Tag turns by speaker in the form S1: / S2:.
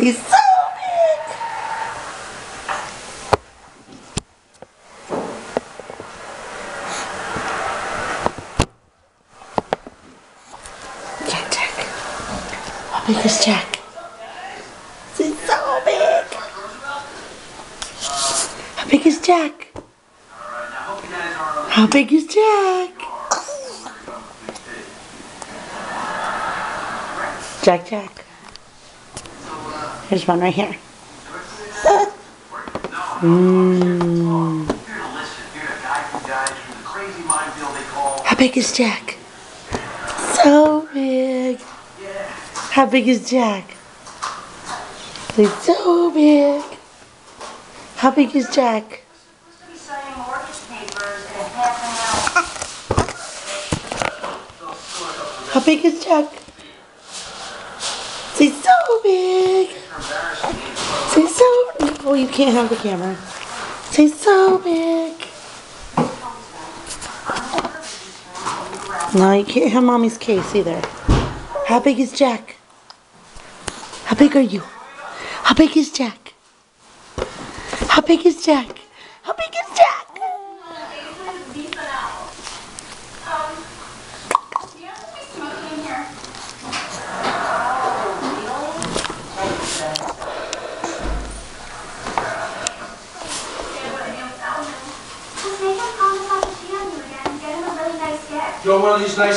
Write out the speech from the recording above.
S1: He's so big. Jack. How big is Jack? He's so big. How big is Jack? How big is Jack? Jack. Here's one right here. How big is Jack? So big. How big is Jack? He's so big. How big is Jack? How big is Jack? He's so big. He's so... Oh, you can't have the camera. He's so big. No, you can't have Mommy's case either. How big is Jack? How big are you? How big is Jack? How big is Jack? How big is Jack?
S2: You want one of these nice